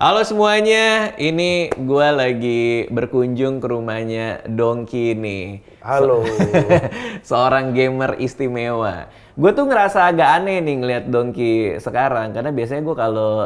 Halo semuanya, ini gue lagi berkunjung ke rumahnya Dongki nih. Halo. Seorang gamer istimewa. Gue tuh ngerasa agak aneh nih ngeliat Dongki sekarang, karena biasanya gue kalau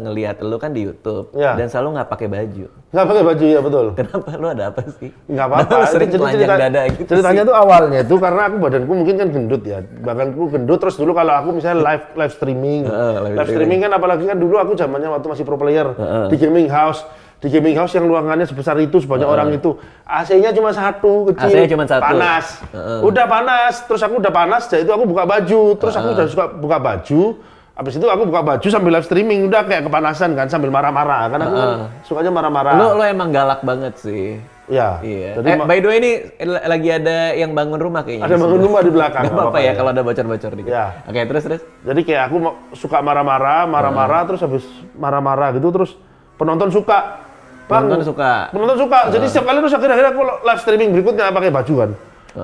ngeliat lu kan di YouTube Ya. dan selalu nggak pakai baju. Nggak pakai baju ya, betul. Kenapa? Lu ada apa sih? Nggak apa-apa. Kenapa lu sering Jadi telanjang dada gitu ceritanya sih? tuh awalnya tuh karena aku badanku mungkin kan gendut ya. Badanku gendut, terus dulu kalau aku misalnya live streaming. live Streaming kan apalagi kan dulu aku zamannya waktu masih pro player di gaming house. Di gaming house yang ruangannya sebesar itu, sebanyak orang itu. AC-nya cuma satu, kecil. AC-nya cuma satu. Panas. Udah panas, terus aku udah panas, jadi itu aku buka baju. Terus aku udah suka buka baju. Habis itu aku buka baju sambil live streaming, udah kayak kepanasan kan, sambil marah-marah. Kan aku kan sukanya marah-marah. Lu emang galak banget sih. Ya. Iya. Jadi By the way ini lagi ada yang bangun rumah kayaknya. ada bangun rumah di belakang. Gak apa-apa ya kalau ada bocor-bocor dikit. Ya. Oke, terus. Jadi kayak aku suka marah-marah, terus habis marah-marah gitu, terus penonton suka. Bang, Penonton suka. Jadi setiap kali terus akhirnya aku live streaming berikutnya pakai baju kan.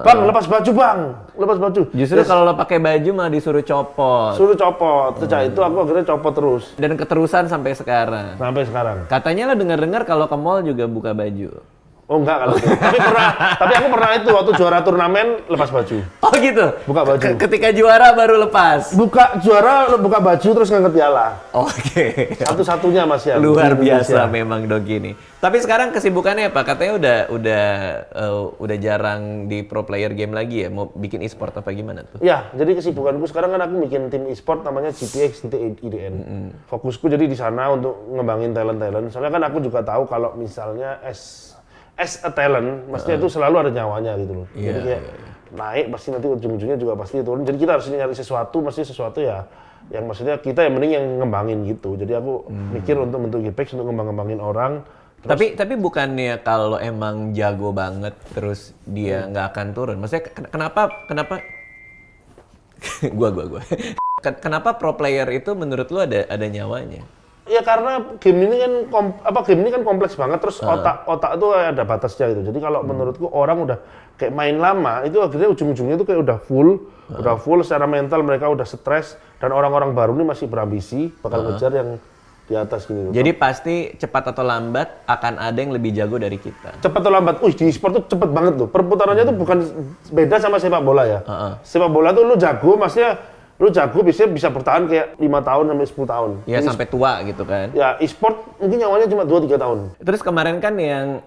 Bang, lepas baju bang, lepas baju. Justru kalau lo pakai baju malah disuruh copot. Suruh copot, sejak itu aku akhirnya copot terus. Dan keterusan sampai sekarang. Sampai sekarang. Katanya lo dengar-dengar kalau ke mall juga buka baju. Oh enggak kalau itu. tapi aku pernah itu waktu juara turnamen lepas baju. Oh gitu? Buka baju. Ketika juara baru lepas? Buka juara, buka baju terus ngangkat piala. Oke. Satu-satunya Mas ya. Luar di Indonesia. biasa memang Dongki ini. Tapi sekarang kesibukannya apa? Katanya udah jarang di pro player game lagi ya? Mau bikin e-sport apa gimana tuh? Ya, jadi kesibukanku sekarang kan aku bikin tim e-sport namanya GPX IDN. Fokusku jadi di sana untuk ngembangin talent-talent. Soalnya kan aku juga tahu kalau misalnya as a talent, maksudnya itu selalu ada nyawanya gitu loh. Jadi kayak naik pasti nanti ujung-ujungnya juga pasti turun. Jadi kita harus nyari sesuatu, mesti sesuatu ya yang maksudnya kita yang mending yang ngembangin gitu. Jadi aku mikir untuk bentuk GPX untuk ngembangin orang. Tapi bukannya kalau emang jago banget terus dia nggak akan turun. Maksudnya kenapa gua. Kenapa pro player itu menurut lu ada nyawanya? Ya karena game ini kan kompleks banget, terus otak itu ada batasnya gitu. Jadi kalau menurutku orang udah kayak main lama itu akhirnya ujung-ujungnya itu kayak udah full secara mental, mereka udah stres, dan orang-orang baru ini masih berambisi bakal ngejar yang di atas gini. Jadi pasti cepat atau lambat akan ada yang lebih jago dari kita. Cepat atau lambat, di e-sport tuh cepet banget loh. Perputarannya tuh bukan beda sama sepak bola ya. Sepak bola tuh lu jago, maksudnya lu jago bisa bertahan kayak 5 tahun sampai 10 tahun. Ya sampai tua gitu kan. Ya e-sport mungkin nyawanya cuma 2-3 tahun. Terus kemarin kan yang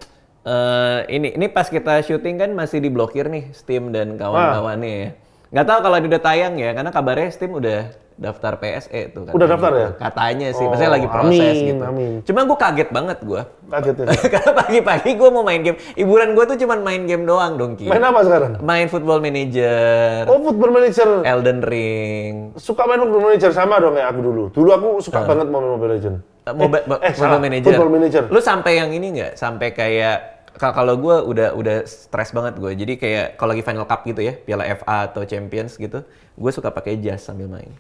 ini pas kita syuting kan masih diblokir nih Steam dan kawan-kawannya ya. Nggak tahu kalau udah tayang ya, karena kabarnya Steam udah daftar PSE tuh. Udah daftar ya? Katanya sih, maksudnya lagi proses gitu. Amin. Cuma gue kaget banget gue. Kaget ya? Karena pagi-pagi gue mau main game. Hiburan gue tuh cuma main game doang Dongki. Main apa sekarang? Main Football Manager. Oh, Football Manager. Elden Ring. Suka main Football Manager sama dong kayak aku dulu. Dulu aku suka banget main Mobile Legends. Football Manager. Football Manager. Lu sampai yang ini nggak? Sampai kayak kalau gue udah stres banget gue. Jadi kayak kalau lagi Final Cup gitu ya, Piala FA atau Champions gitu, gue suka pakai jas sambil main.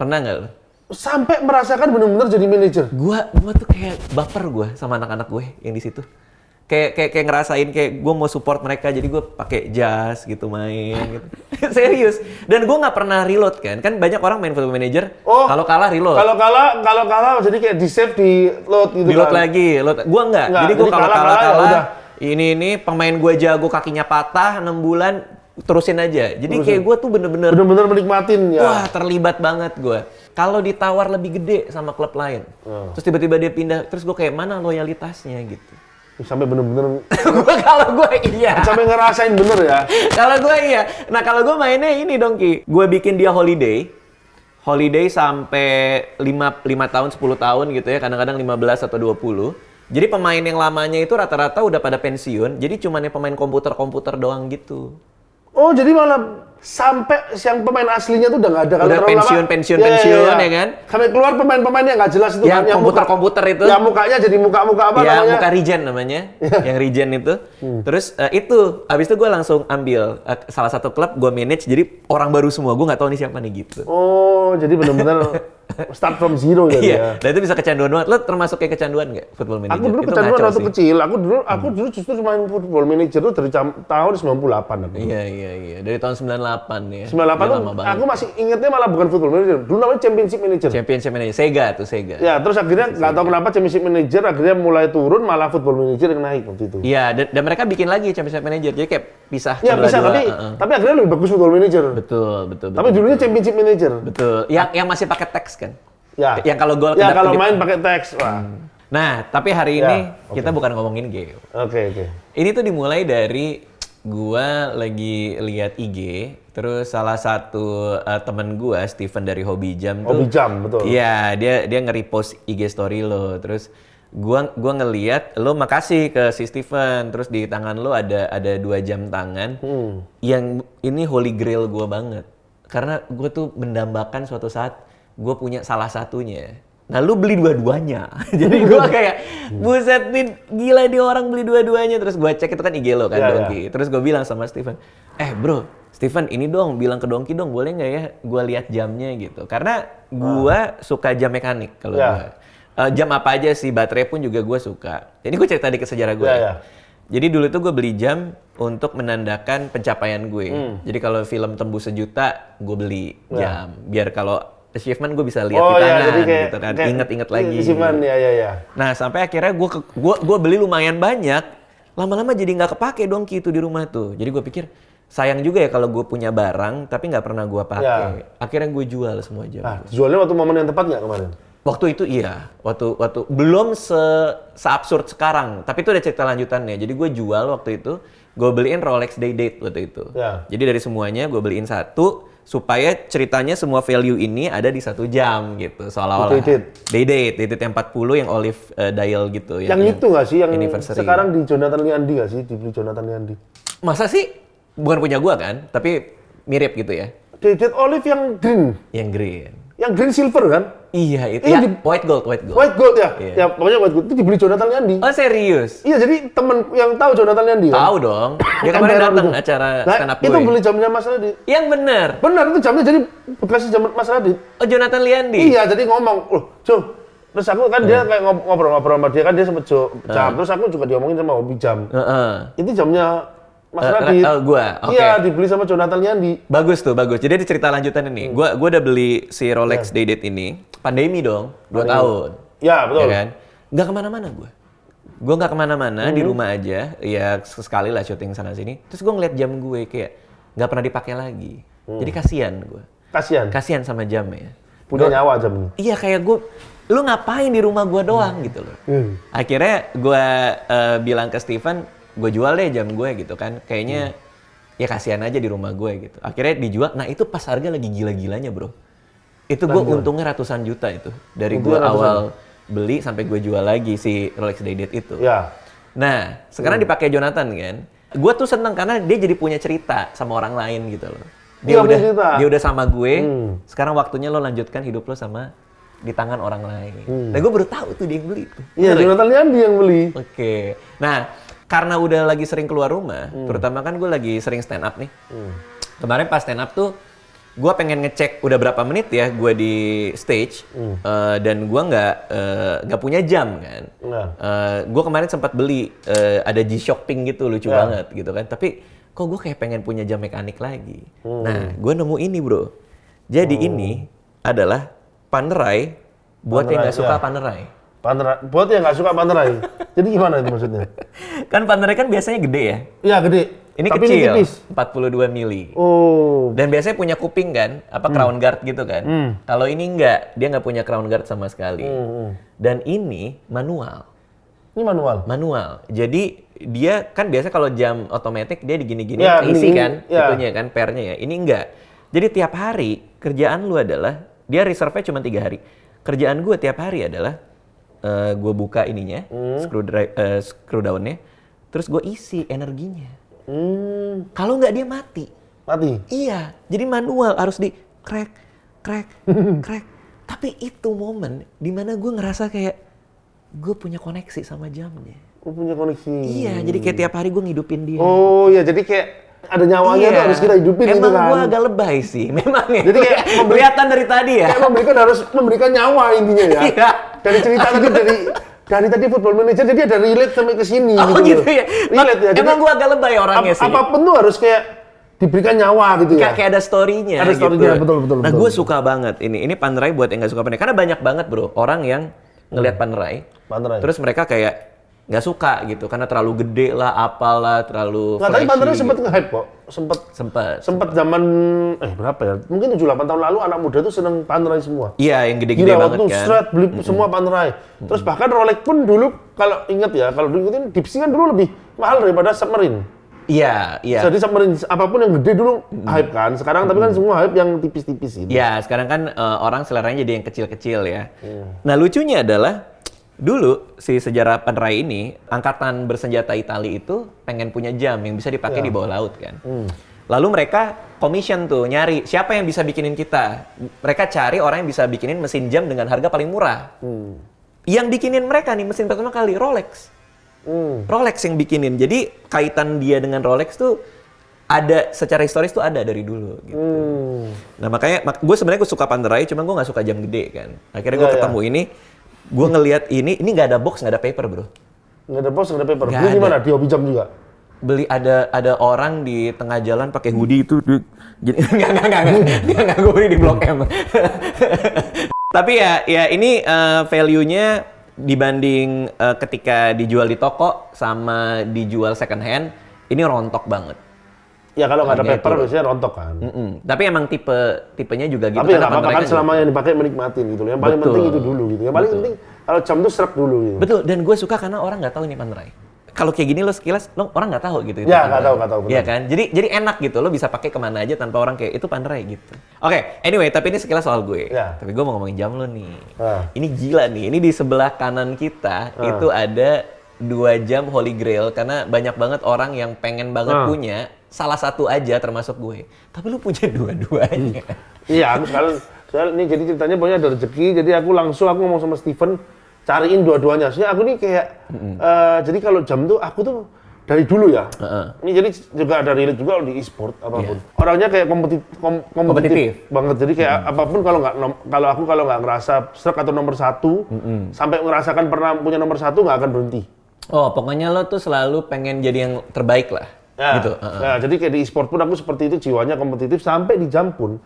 Pernah nggak lu? Sampai merasakan benar-benar jadi manajer. Gua tuh kayak baper gue sama anak-anak gue yang di situ. Kayak ngerasain kayak gue mau support mereka, jadi gue pakai jas gitu main gitu. Serius. Dan gue nggak pernah reload kan banyak orang main Football Manager kalau kalah reload. Kalau kalah jadi kayak di save di load gitu. Di load lagi, gue nggak. Jadi gue kalau kalah ini pemain gue jago kakinya patah 6 bulan terusin aja. Jadi kayak gue tuh bener-bener menikmatin ya. Wah, terlibat banget gue. Kalau ditawar lebih gede sama klub lain, terus tiba-tiba dia pindah, terus gue kayak mana loyalitasnya gitu. Sampai bener-bener Kalau gue iya. sampai ngerasain bener ya. Kalau gue iya. Nah kalau gue mainnya ini Dongki. Gue bikin dia holiday sampai 5 tahun, 10 tahun gitu ya. Kadang-kadang 15 atau 20. Jadi pemain yang lamanya itu rata-rata udah pada pensiun. Jadi cuma yang pemain komputer doang gitu. Oh jadi malah sampai yang pemain aslinya tuh udah nggak ada. Udah pensiun ya kan? Sampai keluar pemain-pemain yang nggak jelas itu. Yang komputer itu. Yang mukanya jadi muka-muka apa ya, namanya? Muka regen namanya. Yang regen itu. Terus abis itu gue langsung ambil salah satu klub, gue manage. Jadi orang baru semua, gue nggak tahu nih siapa nih gitu. Oh jadi benar-benar start from zero jadi ya. Iya, dan itu bisa kecanduan banget. Lo termasuk kayak kecanduan nggak Football Manager? Aku dulu Itu kecanduan ngaco waktu sih. kecil. Aku dulu justru main Football Manager tuh dari tahun 98 aku. Iya. Dari tahun 98 ya. 98 Udah tuh lama banget. aku masih ingetnya malah bukan Football Manager. Dulu namanya Championship Manager. Championship Manager, Sega. Ya, terus akhirnya nggak tahu kenapa Championship Manager akhirnya mulai turun, malah Football Manager yang naik waktu itu. Iya, dan mereka bikin lagi Championship Manager. Jadi kayak pisah. Ya bisa, tapi akhirnya lebih bagus Football Manager. Betul. Tapi dulunya Championship Manager. Betul. Yang masih pakai teks kan? Ya. Yang kalau gol Ya kalau kedip-kedip. main pakai teks. Wah. Nah, tapi hari Ya, ini oke. kita bukan ngomongin game. Oke. Ini tuh dimulai dari gua lagi lihat IG, terus salah satu temen gua, Steven dari Hobi Jam tuh. Hobi Jam, betul. Iya, dia nge-repost IG story lo, terus gua ngeliat lo makasih ke si Steven, terus di tangan lo ada 2 jam tangan. Yang ini holy grail gua banget. Karena gua tuh mendambakan suatu saat gua punya salah satunya. Nah, lu beli dua-duanya. Jadi gua kayak, buset nih, gila dia orang beli dua-duanya. Terus gua cek, itu kan IG lo kan, Iya, Dongki. Terus gua bilang sama Steven, bro, Steven ini dong, bilang ke Dongki dong, boleh nggak ya gua lihat jamnya gitu. Karena gua suka jam mekanik kalau Iya. gua. Jam apa aja sih, baterai pun juga gua suka. Ini gua cerita dikit sejarah gue. Iya. Jadi dulu tuh gue beli jam untuk menandakan pencapaian gue. Jadi kalau film tembus 1 juta, gue beli jam. Biar kalau achievement gue bisa lihat di tangan jadi kayak, gitu kan, kayak inget-inget lagi. Achievement, ya. Nah sampai akhirnya gue beli lumayan banyak, lama-lama jadi nggak kepake dong itu di rumah tuh. Jadi gue pikir sayang juga ya kalau gue punya barang tapi nggak pernah gue pakai. Akhirnya gue jual semua jam. Nah, jualnya waktu momen yang tepat nggak kemarin? Waktu itu iya, waktu belum seabsurd sekarang, tapi itu ada cerita lanjutannya. Jadi gue jual waktu itu, gue beliin Rolex Day Date waktu itu. Ya. Jadi dari semuanya gue beliin satu, supaya ceritanya semua value ini ada di 1 jam gitu, seolah-olah. Day Date yang 40 yang olive dial gitu. Yang itu nggak sih, yang anniversary. sekarang di Jonathan Liandi nggak sih, dibeli Jonathan Liandi? Masa sih? Bukan punya gua kan, tapi mirip gitu ya. Date olive yang green, Yang green. yang green silver kan? Iya itu Iya, ya, white gold. White gold ya, Iya. ya pokoknya white gold itu dibeli Jonathan Liandi. Oh serius? Iya, jadi temen yang tahu Jonathan Liandi kan? Tahu dong. Dia kemarin Emperor datang itu. acara Nah, stand up itu gue. beli jamnya Mas Radit. Yang bener. Benar, itu jamnya jadi bekas jam Mas Radit. Oh Jonathan Liandi. Iya, jadi ngomong, loh, Jo. Terus aku kan dia kayak ngobrol-ngobrol sama dia kan, dia sempet jam. Terus aku juga diomongin sama Hobi Jam. Heeh. Itu jamnya Mas Radit. Gua, oke. Iya, dibeli sama Jonathan Liandi. Bagus tuh, bagus. Jadi ada cerita lanjutan ini. Gua udah beli si Rolex Day Date ini. Pandemi dong, 2 tahun. Ya, betul. Ya kan? Nggak kemana-mana gue. Gue nggak kemana-mana, di rumah aja. Ya sekali lah syuting sana-sini. Terus gue ngeliat jam gue kayak nggak pernah dipakai lagi. Jadi kasihan gue. Kasihan sama jamnya. Punya nyawa jam ini. Iya kayak gue, lu ngapain di rumah gue doang gitu loh. Akhirnya gue bilang ke Steven, gue jual deh jam gue gitu kan. Kayaknya ya kasihan aja di rumah gue gitu. Akhirnya dijual, nah itu pas harga lagi gila-gilanya bro. Itu gue untungnya ratusan juta itu. Dari gue awal beli sampai gue jual lagi si Rolex Day Date itu. Ya. Nah, sekarang dipakai Jonathan kan. Gue tuh seneng karena dia jadi punya cerita sama orang lain gitu loh. Dia udah sama gue, sekarang waktunya lo lanjutkan hidup lo sama di tangan orang lain. Dan gue baru tahu tuh dia yang beli tuh. Iya, Jonathan Liandi yang beli. Oke. Nah, karena udah lagi sering keluar rumah, terutama kan gue lagi sering stand up nih. Kemarin pas stand up tuh, gue pengen ngecek udah berapa menit ya gue di stage, dan gue nggak punya jam kan. Gue kemarin sempat beli ada G-Shock Pink gitu, lucu banget gitu kan. Tapi kok gue kayak pengen punya jam mekanik lagi. Nah, gue nemu ini bro. Jadi ini adalah Panerai buat yang nggak suka Panerai. Buat yang nggak suka Panerai. Jadi gimana itu maksudnya? Kan Panerai kan biasanya gede ya. Iya gede. Ini tapi kecil, ini tipis. 42 mili. Oh. Dan biasanya punya kuping kan, crown guard gitu kan. Kalau ini enggak, dia nggak punya crown guard sama sekali. Dan ini manual. Ini manual. Manual. Jadi dia kan biasa kalau jam otomatis dia digini-gini Ya, isi gini, kan, ya. itunya kan, pairnya ya. Ini enggak. Jadi tiap hari kerjaan lu adalah dia reserve-nya cuma 3 hari. Kerjaan gue tiap hari adalah gue buka ininya, screw down-nya, terus gue isi energinya. Kalau nggak dia mati. Mati? Iya, jadi manual harus di crack. Tapi itu momen dimana gue ngerasa kayak gue punya koneksi sama jamnya. Gue punya koneksi. Iya, jadi kayak tiap hari gue ngidupin dia. Oh ya, jadi kayak ada nyawanya tuh harus kita hidupin gitu Emang kan. gua agak lebay sih, memang ya. Jadi kayak kelihatan dari tadi ya. Kayak harus memberikan nyawa intinya ya. Iya. Dari cerita dari tadi Football Manager jadi ada relate sampai ke sini Oh gitu ya. Relate ya. Jadi, Emang gua agak lebay orangnya sih. apapun tuh harus kayak diberikan nyawa gitu ya. Kayak ada story-nya Ada story-nya, gitu. betul. Nah, gue suka banget ini. Ini Panerai buat yang nggak suka Panerai. Karena banyak banget bro orang yang ngelihat Panerai. Terus mereka kayak nggak suka gitu karena terlalu gede lah, apalah, terlalu nggak, tapi Panerai sempat nge-hype kok. Sempat zaman berapa ya? Mungkin 7-8 tahun lalu anak muda tuh seneng Panerai semua. Iya, yang gede-gede banget waktu kan. Strat beli semua Panerai. Terus bahkan Rolex pun dulu kalau ingat ya, kalau diikutin Deep Sea kan dulu lebih mahal daripada Submarine. Iya. Jadi Submarine apapun yang gede dulu hype kan. Sekarang tapi kan semua hype yang tipis-tipis gitu. Iya, sekarang kan orang seleranya jadi yang kecil-kecil ya. Nah, lucunya adalah dulu si sejarah Panerai ini, angkatan bersenjata Italia itu pengen punya jam yang bisa dipakai di bawah laut kan. Lalu mereka commission tuh, nyari siapa yang bisa bikinin kita. Mereka cari orang yang bisa bikinin mesin jam dengan harga paling murah. Yang bikinin mereka nih mesin pertama kali Rolex. Rolex yang bikinin. Jadi kaitan dia dengan Rolex tuh ada secara historis tuh ada dari dulu gitu. Nah makanya gue sebenarnya suka Panerai, cuma gue nggak suka jam gede kan. Akhirnya gue ketemu ini, gue ngelihat ini nggak ada box, nggak ada paper bro. Nggak ada box, nggak ada paper. Beli di mana? Di Hobi Jam juga. Beli ada orang di tengah jalan pakai hoodie itu, jadi nggak gue beli di Blok M. Tapi ya ini value-nya dibanding ketika dijual di toko sama dijual second hand, ini rontok banget. Ya kalau nggak ada paper biasanya rontok kan. Tapi emang tipenya juga gitu. Tapi nggak apa-apa kan selama yang dipakai menikmatin gitu. Yang paling penting itu dulu gitu. Yang paling penting kalau jam tuh serap dulu gitu. Betul, dan gue suka karena orang nggak tahu ini Panerai. Kalau kayak gini lo sekilas, lo orang nggak tahu gitu. Ya nggak tahu. Iya kan, jadi enak gitu. Lo bisa pakai kemana aja tanpa orang kayak itu Panerai gitu. Oke, anyway, tapi ini sekilas soal gue. Ya. Tapi gue mau ngomongin jam lo nih. Ini gila nih. Ini di sebelah kanan kita itu ada 2 jam Holy Grail karena banyak banget orang yang pengen banget punya. Salah satu aja termasuk gue. Tapi lu punya dua-duanya. Iya, aku sekarang ini jadi ceritanya pokoknya ada rezeki. Jadi aku ngomong sama Steven cariin dua-duanya. Soalnya aku nih kayak jadi kalau jam tuh aku tuh dari dulu ya. Ini jadi juga ada relate juga di e-sport apapun. Orangnya kayak kompetitif banget. Jadi kayak apapun kalau nggak ngerasa serak atau nomor 1 sampai ngerasakan pernah punya nomor 1 nggak akan berhenti. Oh, pokoknya lo tuh selalu pengen jadi yang terbaik lah. Ya, gitu. Nah, jadi kayak di e-sport pun aku seperti itu, jiwanya kompetitif sampai di jam pun.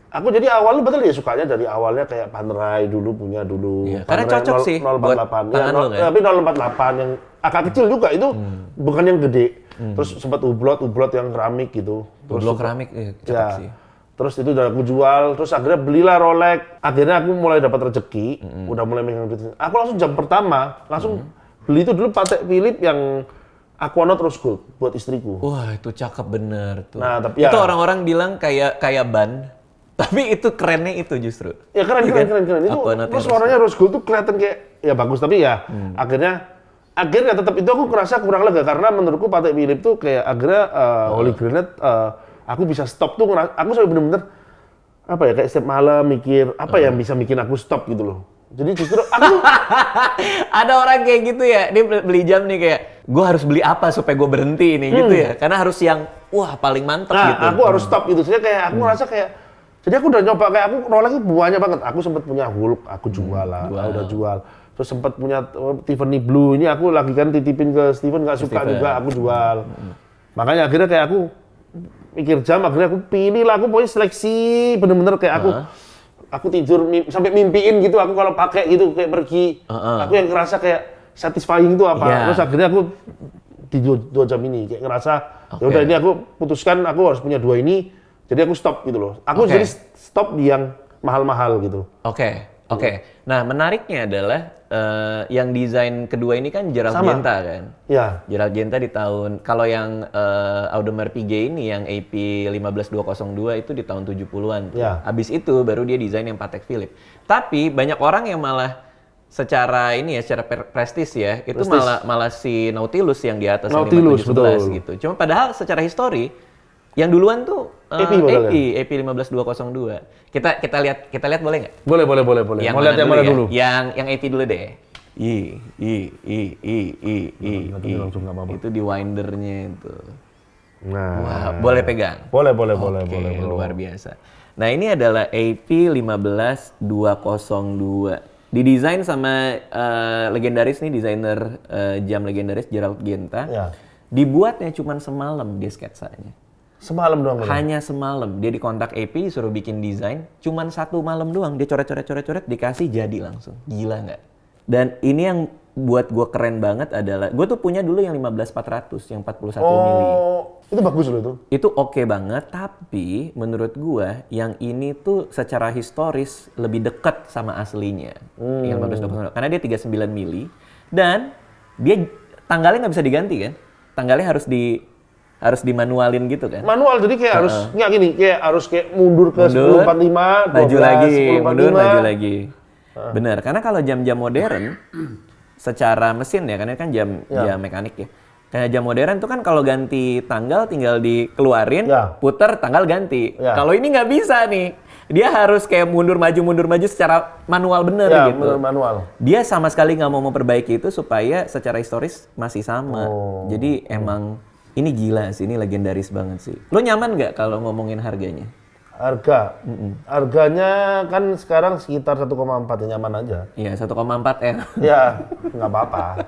Aku jadi awalnya betul ya sukanya dari awalnya kayak Panerai punya dulu. Iya, karena cocok sih 048. buat tangan lo kan. Tapi 048 yang agak kecil juga itu bukan yang gede. Terus sempat ublot yang keramik gitu. Hublot keramik cocok sih. Terus itu udah aku jual, terus akhirnya belilah Rolex. Akhirnya aku mulai dapat rezeki, udah mulai megang duit. Aku langsung jam pertama, beli itu dulu Patek Philippe yang Aquanaut Rose Gold buat istriku. Wah, itu cakep bener tuh. Nah, tapi itu orang-orang bilang kayak ban, tapi itu kerennya itu justru. Ya keren. Itu terus warnanya Rose Gold tuh kelihatan kayak ya bagus, tapi ya akhirnya tetap itu aku ngerasa kurang lega karena menurutku Patek Philippe tuh kayak akhirnya Holy Grail aku bisa stop tuh aku sampai bener-bener apa ya kayak setiap malam mikir apa yang bisa bikin aku stop gitu loh. Jadi justru aku ada orang kayak gitu ya, dia beli jam nih kayak gue harus beli apa supaya gue berhenti nih gitu ya, karena harus yang wah paling mantap gitu. Aku harus stop gitu, saya kayak aku ngerasa kayak jadi aku udah nyoba kayak aku Rolex itu banyak banget. Aku sempat punya Hulk, aku jual lah, udah jual. Terus sempat punya Tiffany Blue ini aku lagi kan titipin ke Steven nggak suka juga, aku jual. Makanya akhirnya kayak aku mikir jam, akhirnya aku pilih lah, aku pokoknya seleksi bener-bener kayak aku tidur sampai mimpiin gitu aku kalau pakai gitu kayak pergi. Aku yang ngerasa kayak satisfying itu apa. Terus akhirnya aku di 2 jam ini kayak ngerasa ya udah ini aku putuskan aku harus punya 2 ini. Jadi aku stop gitu loh. Aku jadi stop di yang mahal-mahal gitu. Oke. Nah, menariknya adalah yang desain kedua ini kan Gerald Genta kan? Iya. Gerald Genta di tahun, kalau yang Audemars Piguet ini yang AP 15202 itu di tahun 70-an. Ya. Habis itu baru dia desain yang Patek Philippe. Tapi banyak orang yang malah secara prestis ya, itu malah si Nautilus yang di atas Nautilus, 5711 gitu. Cuma padahal secara histori yang duluan tuh AP 15202. Kita lihat boleh nggak? Boleh. Mau lihat yang mana dulu? Yang AP dulu deh. Itu di windernya itu. Nah, Wah, boleh pegang? boleh. Oke, luar biasa. Nah, ini adalah AP15202. Didesain sama legendaris nih, desainer jam legendaris Gerald Genta. Ya. Dibuatnya cuma semalam dia sketsanya. Semalam doang. Bang? Hanya semalam. Dia dikontak AP, disuruh bikin desain. Cuman 1 malam doang. Dia coret-coret, dikasih jadi langsung. Gila nggak? Dan ini yang buat gue keren banget adalah, gue tuh punya dulu yang 15400, yang 41 mili. Oh, itu bagus loh itu. Itu oke banget, tapi menurut gua yang ini tuh secara historis lebih dekat sama aslinya. Yang 1520, karena dia 39 mili dan dia tanggalnya nggak bisa diganti kan? Tanggalnya harus dimanualin gitu kan? Manual, jadi kayak harus nggak gini, kayak harus kayak mundur ke 1045, maju 12, lagi, 1045. mundur maju lagi. Bener, karena kalau jam-jam modern secara mesin ya, karena kan jam mekanik ya. Kayak jam modern tuh kan kalau ganti tanggal tinggal dikeluarin, puter tanggal ganti. Kalau ini nggak bisa nih. Dia harus kayak mundur maju secara manual bener gitu. Manual. Dia sama sekali nggak mau memperbaiki itu supaya secara historis masih sama. Jadi emang ini gila sih, ini legendaris banget sih. Lo nyaman nggak kalau ngomongin harganya? Harganya kan sekarang sekitar 1,4 ya, nyaman aja. Iya, 1,4 ya. Ya, nggak apa-apa.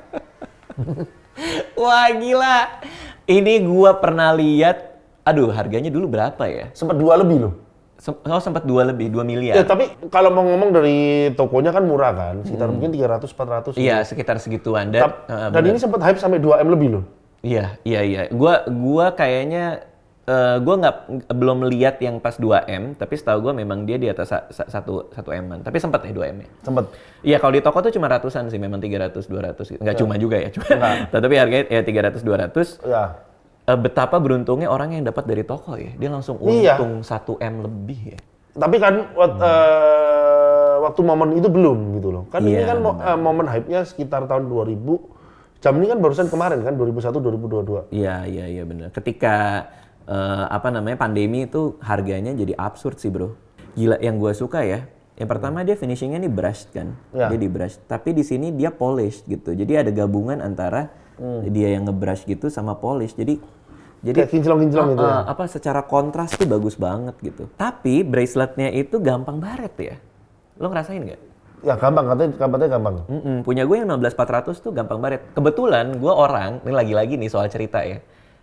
Wah gila, ini gua pernah lihat, aduh harganya dulu berapa ya? Sempat 2 lebih loh. Sempat 2 miliar. Ya, tapi kalau mau ngomong dari tokonya kan murah kan, sekitar mungkin 300-400. Iya, sekitar segituan. Dan ini sempat hype sampai 2M lebih loh. Iya. Gua kayaknya belum lihat yang pas 2M, tapi setahu gua memang dia di atas 1 M-an. Tapi sempat ya 2M ya. Sempat. Iya, kalau di toko tuh cuma ratusan sih, memang 300-200 gitu. Nggak cuma juga ya, tapi harganya ya 300-200. Ya. Betapa beruntungnya orang yang dapat dari toko ya. Dia langsung untung 1 M lebih ya. Tapi kan waktu momen itu belum gitu loh. Kan ini kan momen hype-nya sekitar tahun 2000. Jam ini kan barusan kemarin kan 2001-2022. Iya benar. Ketika pandemi itu harganya jadi absurd sih bro. Gila, yang gue suka ya. Yang pertama dia finishingnya nih brushed kan. Dia di brush. Tapi di sini dia polished gitu. Jadi ada gabungan antara dia yang ngebrush gitu sama polish. Jadi kayak kinclong-kinclong gitu ya? Secara kontras tuh bagus banget gitu. Tapi braceletnya itu gampang baret ya. Lo ngerasain nggak? Ya gampang, katanya gampang. Punya gue yang 15400 tuh gampang baret. Kebetulan gue ini lagi-lagi nih soal cerita ya.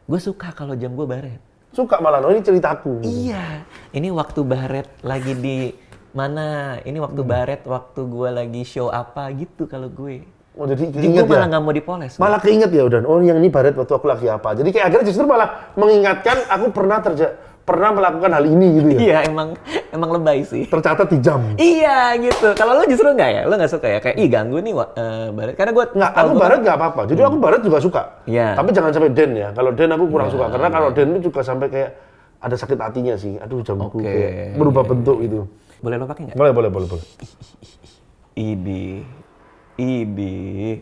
Gue suka kalau jam gue baret. Suka malah, ini ceritaku. Iya, ini waktu baret lagi di mana? Ini waktu baret, waktu gue lagi show apa gitu kalau gue. Oh, jadi gue malah nggak mau dipoles. Malah keinget ya udah. Oh, yang ini baret waktu aku lagi apa. Jadi kayak akhirnya justru malah mengingatkan aku pernah melakukan hal ini gitu ya. Iya, emang lebay sih. Tercatat di jam. Iya gitu. Kalau lo justru nggak ya? Lo nggak suka ya? Kayak ganggu nih baret. Karena gue aku baret nggak apa-apa. Jadi aku baret juga suka. Iya. Tapi jangan sampai den ya. Kalau den aku kurang suka. Karena kalau den itu juga sampai kayak ada sakit hatinya sih. Aduh jamku kayak berubah bentuk itu. Boleh lo pakai nggak? Boleh. Idi.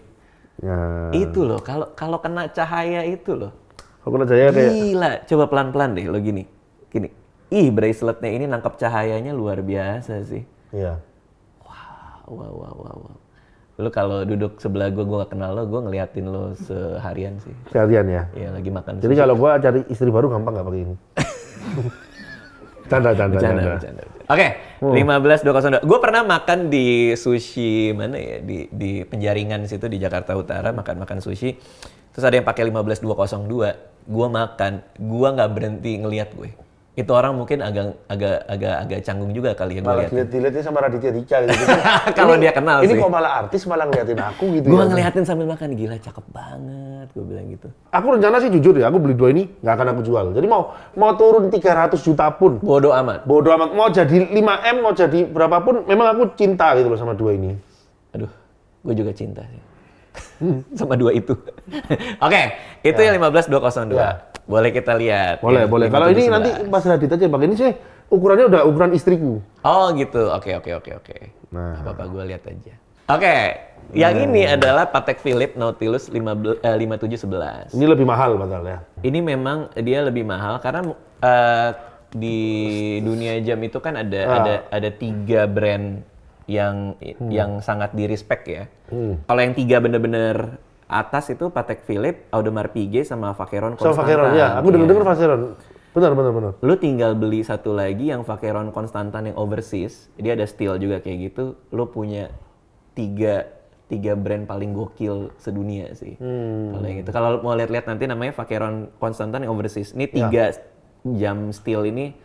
Ya. Itu loh. Kalau kena cahaya itu loh. Kalau kena cahaya kayak. Gila. Coba pelan-pelan deh lo gini. Braceletnya ini nangkap cahayanya luar biasa sih. Iya. Wow. Lu kalau duduk sebelah gue gak kenal lo, gue ngeliatin lo seharian sih. Seharian ya? Iya, lagi makan Jadi kalau gue cari istri baru gampang gak pakai ini? Canda. Oke, 15202. Gue pernah makan di sushi mana ya? Di Penjaringan situ di Jakarta Utara, makan sushi. Terus ada yang pakai 15202. Gue makan, gue nggak berhenti ngeliat gue. Itu orang mungkin agak canggung juga kali ya gue lihat. Malah dilihatnya sama Raditya Dika gitu. Kalau dia kenal ini sih. Ini kok malah artis malah ngeliatin aku gitu. Gue ngeliatin sambil makan, gila cakep banget, gue bilang gitu. Aku rencana sih jujur ya, aku beli 2 ini nggak akan aku jual. Jadi mau turun 300 juta pun. Bodoh amat. Mau jadi 5M, mau jadi berapapun, memang aku cinta gitu loh sama 2 ini. Aduh, gue juga cinta sih. Sama 2 itu. Oke, itu yang 15202. Ya. Boleh kita lihat. Boleh. Kalau ini nanti pas Radit aja, Bang. Ini sih ukurannya udah ukuran istriku. Oh gitu. Oke. Nah. Apa-apa gue lihat aja. Oke. Yang ini adalah Patek Philippe Nautilus 5711. Ini lebih mahal padahal ya. Ini memang dia lebih mahal karena di dunia jam itu kan ada 3 brand yang sangat di respect ya. Kalau yang 3 bener-bener Atas itu Patek Philippe, Audemars Piguet sama Vacheron Sama Constantin. Vacheron, ya. Aku denger Vacheron. Benar. Lu tinggal beli satu lagi yang Vacheron Constantin yang overseas. Dia ada steel juga kayak gitu. Lu punya tiga brand paling gokil sedunia sih. Kalau yang itu. Kalau mau lihat-lihat nanti namanya Vacheron Constantin yang overseas. Ini 3 jam steel ini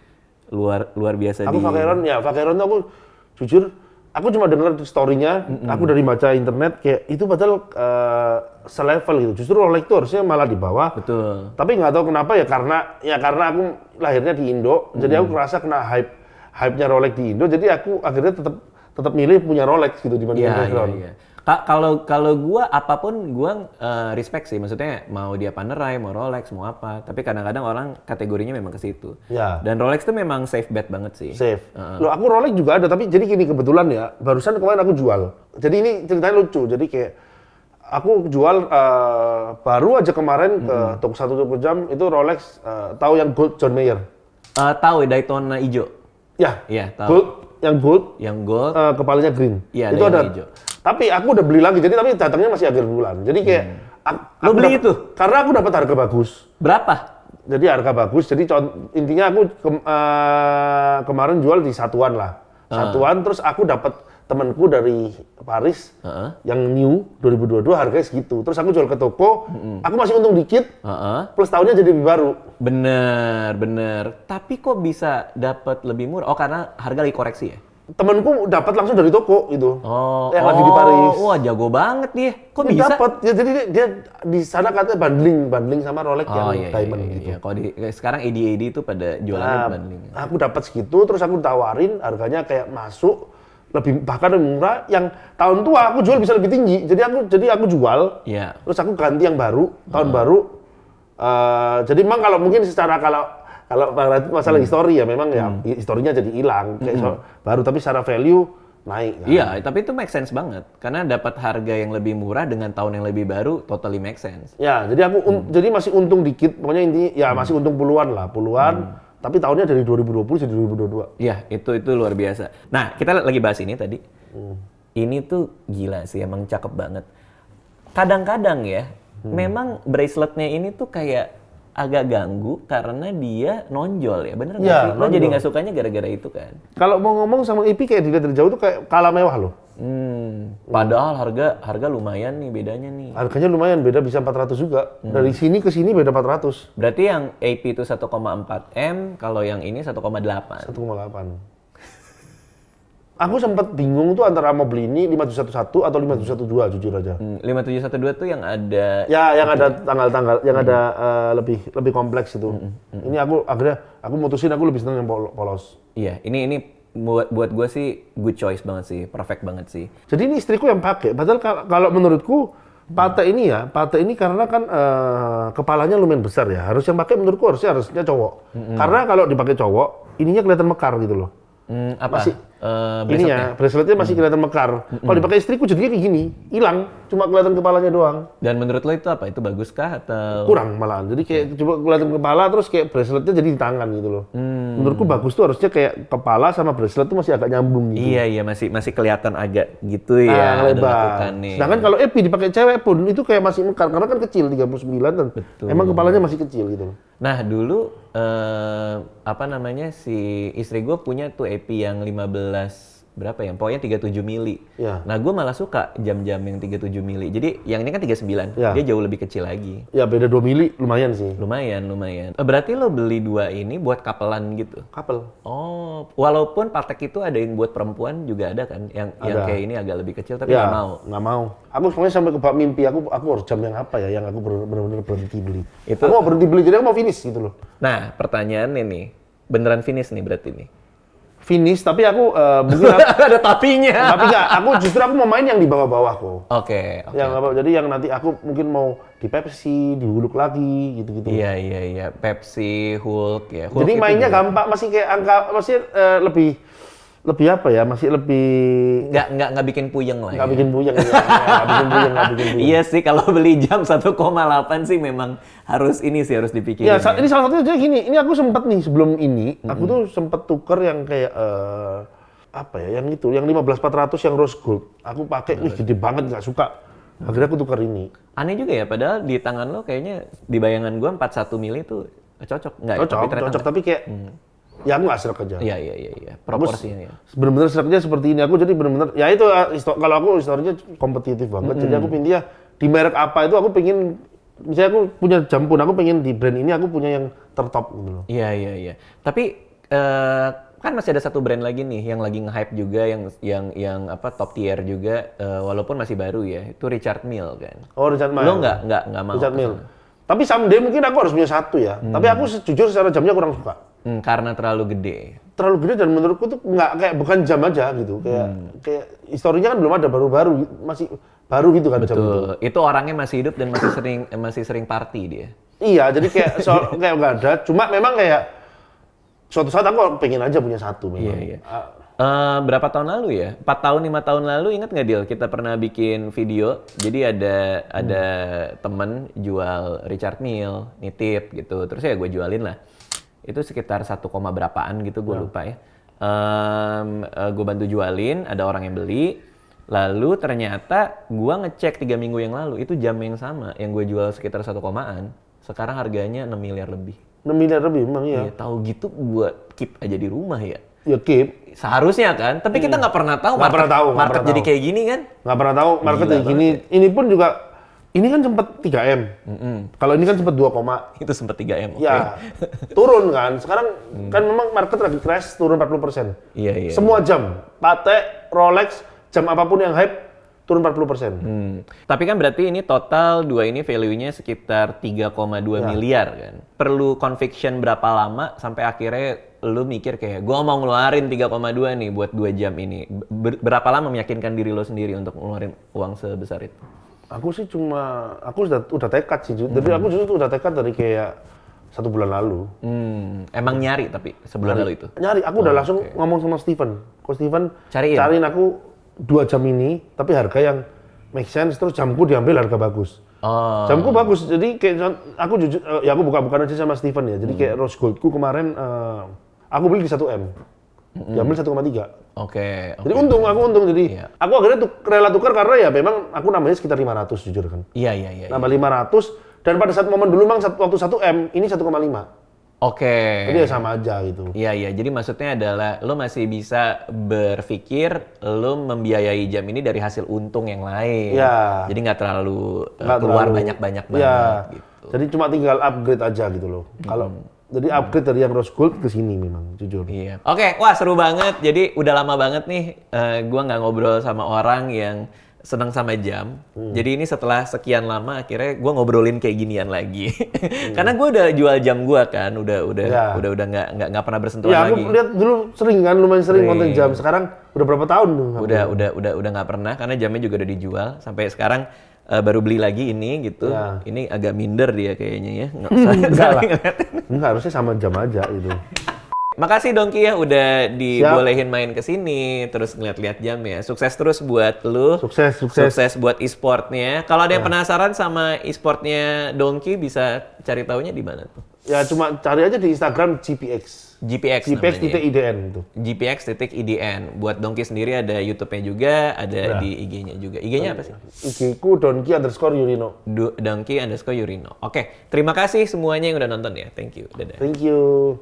luar biasa. Aku Vacheron tuh aku jujur, aku cuma dengar story-nya, aku dari baca internet kayak itu padahal selevel gitu. Justru Rolex itu harusnya malah di bawah. Betul. Tapi nggak tahu kenapa ya karena aku lahirnya di Indo, jadi aku ngerasa kena hype-nya Rolex di Indo, jadi aku akhirnya tetap milih punya Rolex gitu dibanding Vacheron. Iya. Kalau gua apapun gua respect sih, maksudnya mau dia Panerai, mau Rolex, mau apa. Tapi kadang-kadang orang kategorinya memang ke situ. Ya. Dan Rolex tuh memang safe bet banget sih. Safe. Loh, aku Rolex juga ada, tapi jadi gini kebetulan ya, barusan kemarin aku jual. Jadi ini ceritanya lucu. Jadi kayak aku jual baru aja kemarin ke satu toko jam itu Rolex, tahu yang gold John Mayer? Tahu Daytona hijau. Ya. Iya, tahu. Gold, yang gold. Yang gold. Kepalanya green. Iya, itu ada. hijau. Tapi aku udah beli lagi, jadi tapi datangnya masih akhir bulan. Jadi kayak Lo beli itu? Karena aku dapat harga bagus. Berapa? Jadi harga bagus. Jadi intinya aku kemarin jual di satuan lah. Satuan, terus aku dapat temanku dari Paris yang new 2022 harganya segitu. Terus aku jual ke toko, aku masih untung dikit. Plus tahunnya jadi lebih baru. Bener. Tapi kok bisa dapat lebih murah? Oh, karena harga lagi koreksi ya? Temanku dapat langsung dari toko gitu. Yang lagi di Paris. Wah, jago banget dia. Kok Dia bisa? dapat. Ya, jadi dia di sana katanya bundling sama Rolex yang diamond gitu. Iya. Kalau sekarang AD itu pada jualannya bundling. Aku dapat segitu, terus aku tawarin harganya kayak masuk bahkan lebih murah. Yang tahun tua aku jual bisa lebih tinggi. Jadi aku jual. Iya. Terus aku ganti yang baru tahun baru. Jadi memang kalau mungkin secara kalau masalah histori ya memang ya historinya jadi hilang kayak baru, tapi secara value naik kan? Iya, tapi itu make sense banget karena dapat harga yang lebih murah dengan tahun yang lebih baru, totally make sense. Ya, jadi aku jadi masih untung dikit, pokoknya intinya ya masih untung puluhan. Tapi tahunnya dari 2020 jadi 2022. Iya, itu luar biasa. Nah, kita lagi bahas ini tadi. Ini tuh gila sih, emang cakep banget. Kadang-kadang ya, memang braceletnya ini tuh kayak agak ganggu karena dia nonjol ya, bener nggak sih? Lo jadi nggak sukanya gara-gara itu kan? Kalau mau ngomong sama IP kayak dilihat dari jauh tuh kayak kalah mewah loh. Padahal harga lumayan nih bedanya nih. Harganya lumayan, beda bisa 400 juga. Dari sini ke sini beda 400. Berarti yang AP itu 1,4 M, kalau yang ini 1,8. 1,8. Aku sempat bingung tuh antara mau beli ini 5711 atau 5712 jujur aja. 5712 tuh yang ada. Ya, yang ada tanggal-tanggal, yang ada lebih kompleks itu. Ini aku mutusin aku lebih seneng yang polos. Iya, ini buat gue sih good choice banget sih, perfect banget sih. Jadi ini istriku yang pakai. Padahal kalau menurutku Patek ini karena kan kepalanya lumayan besar ya. Harus yang pakai menurutku harusnya cowok. Karena kalau dipakai cowok, ininya kelihatan mekar gitu loh. Apa? Braceletnya masih kelihatan mekar. Kalau dipakai istriku jadinya kayak gini, hilang, cuma kelihatan kepalanya doang. Dan menurut lo itu apa? Itu bagus kah atau? Kurang malahan. Jadi kayak coba kelihatan kepala terus kayak braceletnya jadi di tangan gitu loh. Menurutku bagus tuh harusnya kayak kepala sama bracelet tuh masih agak nyambung gitu. Iya, masih kelihatan agak gitu ya. Lebar. Sedangkan kalau Epi dipakai cewek pun itu kayak masih mekar karena kan kecil 39 kan. Betul. Emang kepalanya masih kecil gitu loh. Nah dulu si istri gue punya tuh EP yang 15 berapa ya? Pokoknya 37 mili. Ya. Nah gue malah suka jam-jam yang 37 mili. Jadi yang ini kan 39, ya. Dia jauh lebih kecil lagi. Ya beda 2 mili lumayan sih. Lumayan. Berarti lo beli dua ini buat kapelan gitu? Couple. Oh, walaupun Patek itu ada yang buat perempuan juga ada kan? Yang kayak ini agak lebih kecil tapi ya, nggak mau. Nggak mau. Aku sebenarnya sampai ke bab mimpi aku harus jam yang apa ya yang aku benar-benar berhenti beli. Itu. Aku mau berhenti beli jadi aku mau finish gitu loh. Nah pertanyaannya nih, beneran finish nih berarti nih? Finish, tapi aku mungkin ada tapinya. Tapi enggak, justru aku mau main yang di bawah-bawah kok. Oke. Jadi yang nanti aku mungkin mau di Pepsi, di Hulk lagi gitu-gitu. Iya. Pepsi, Hulk ya. Jadi mainnya gampang, masih kayak lebih apa ya? Masih lebih nggak bikin puyeng lah. Nggak bikin puyeng. Nggak bikin puyeng. Iya sih, kalau beli jam 1,8 sih memang harus dipikirin. Ya, ini salah satunya gini. Ini aku sempat nih sebelum ini, aku tuh sempat tuker yang kayak yang 15400 yang rose gold. Aku pakai, gede banget nggak suka. Akhirnya aku tukar ini. Aneh juga ya, padahal di tangan lo kayaknya di bayangan gua 41 mili tuh cocok. Enggak, Cocok, ternyata cocok nggak. tapi kayak ya aku nggak serak aja. Iya. Proporsinya ya. Bener-bener seraknya seperti ini. Aku jadi bener-bener ya itu kalau aku historinya kompetitif banget. Jadi aku pindah dia di merek apa itu aku pengen misalnya aku punya jam pun aku pengen di brand ini aku punya yang tertop gitu loh. Iya. Tapi kan masih ada satu brand lagi nih yang lagi nge-hype juga yang apa top tier juga walaupun masih baru ya. Itu Richard Mille kan. Oh, Richard Mille. Lo nggak mau Richard kesana? Mille. Tapi someday mungkin aku harus punya satu ya. Tapi aku jujur secara jamnya kurang suka. Karena terlalu gede. Terlalu gede dan menurutku tuh nggak kayak bukan jam aja gitu. Kayak historinya kan belum ada baru-baru masih baru gitu kan jam itu. Betul. Itu orangnya masih hidup dan masih sering party dia. Iya, jadi kayak kayak nggak ada. Cuma memang kayak suatu saat aku pengen aja punya satu memang. Iya. Berapa tahun lalu ya? 4 tahun, 5 tahun lalu ingat nggak Dil? Kita pernah bikin video. Jadi ada temen jual Richard Mille, nitip gitu. Terus ya gue jualin lah. Itu sekitar 1, berapaan gitu, gue lupa ya. Gue bantu jualin, ada orang yang beli. Lalu ternyata gue ngecek 3 minggu yang lalu, itu jam yang sama. Yang gue jual sekitar 1 komaan. Sekarang harganya 6 miliar lebih. 6 miliar lebih memang iya. Ya, tahu gitu gue keep aja di rumah ya. Ya keep. Seharusnya kan, tapi kita nggak pernah tahu Nggak pernah tahu, nggak market pernah jadi tahu. kayak gini kan. Nggak pernah tahu market kayak gini. Ini pun juga ini kan sempat 3M. Kalau ini kan sempat 2, Itu sempat 3M. Oke. ya turun kan. Sekarang kan memang market lagi crash turun 40%. Iya. Semua jam, Patek, Rolex, jam apapun yang hype turun 40%. Tapi kan berarti ini total dua ini value-nya sekitar 3,2 miliar kan. Perlu conviction berapa lama sampai akhirnya lu mikir kayak gua mau ngeluarin 3,2 nih buat 2 jam ini. Berapa lama meyakinkan diri lo sendiri untuk ngeluarin uang sebesar itu? Aku sih aku udah tekad sih. Jadi aku justru udah tekad dari kayak 1 bulan lalu. Emang nyari tapi sebulan lalu itu? Nyari, aku udah langsung ngomong sama Steven. Kok Steven cariin aku 2 jam ini, tapi harga yang make sense, terus jamku diambil harga bagus. Oh. Jamku bagus, jadi kayak aku jujur, ya aku buka-bukaan aja sama Steven ya. Jadi kayak rose goldku kemarin, aku beli di 1M, diambil 1,3. Oke. Jadi aku untung, jadi aku akhirnya rela tukar karena ya memang aku namanya sekitar 500 jujur kan. Iya. Nambah 500, dan pada saat momen dulu memang waktu 1M, ini 1,5. Oke. Jadi ya sama aja gitu. Iya. Jadi maksudnya adalah lo masih bisa berpikir lo membiayai jam ini dari hasil untung yang lain. Iya. Jadi nggak terlalu Nggak keluar terlalu- banyak Iya. banget gitu. Jadi cuma tinggal upgrade aja gitu loh. Kalau jadi upgrade dari yang rose gold ke sini memang jujur. Iya. Oke, wah seru banget. Jadi udah lama banget nih gua nggak ngobrol sama orang yang senang sama jam. Jadi ini setelah sekian lama akhirnya gua ngobrolin kayak ginian lagi. Karena gua udah jual jam gua kan, udah nggak pernah bersentuhan Ya lagi. aku lihat dulu sering kan, lumayan sering konten jam. Sekarang udah berapa tahun tuh? Udah nggak pernah karena jamnya juga udah dijual sampai sekarang baru beli lagi ini gitu. Ya. Ini agak minder dia kayaknya ya. Nggak usah Enggak lah. ngeliatin. Enggak, harusnya sama jam aja gitu. Makasih Dongki ya udah dibolehin main ke sini terus ngeliat-lihat jam ya. Sukses terus buat lu. Sukses. Sukses buat e-sportnya. Kalau ada yang penasaran sama e-sportnya Dongki bisa cari taunya di mana tuh? Ya cuma cari aja di Instagram GPX. GPX namanya. GPX.IDN itu. GPX.IDN. Buat Dongki sendiri ada YouTube-nya juga, ada di IG-nya juga. IG-nya apa sih? IG-ku Donki_Yurino. Dongki_Yurino. Oke, terima kasih semuanya yang udah nonton ya. Thank you. Dadah. Thank you.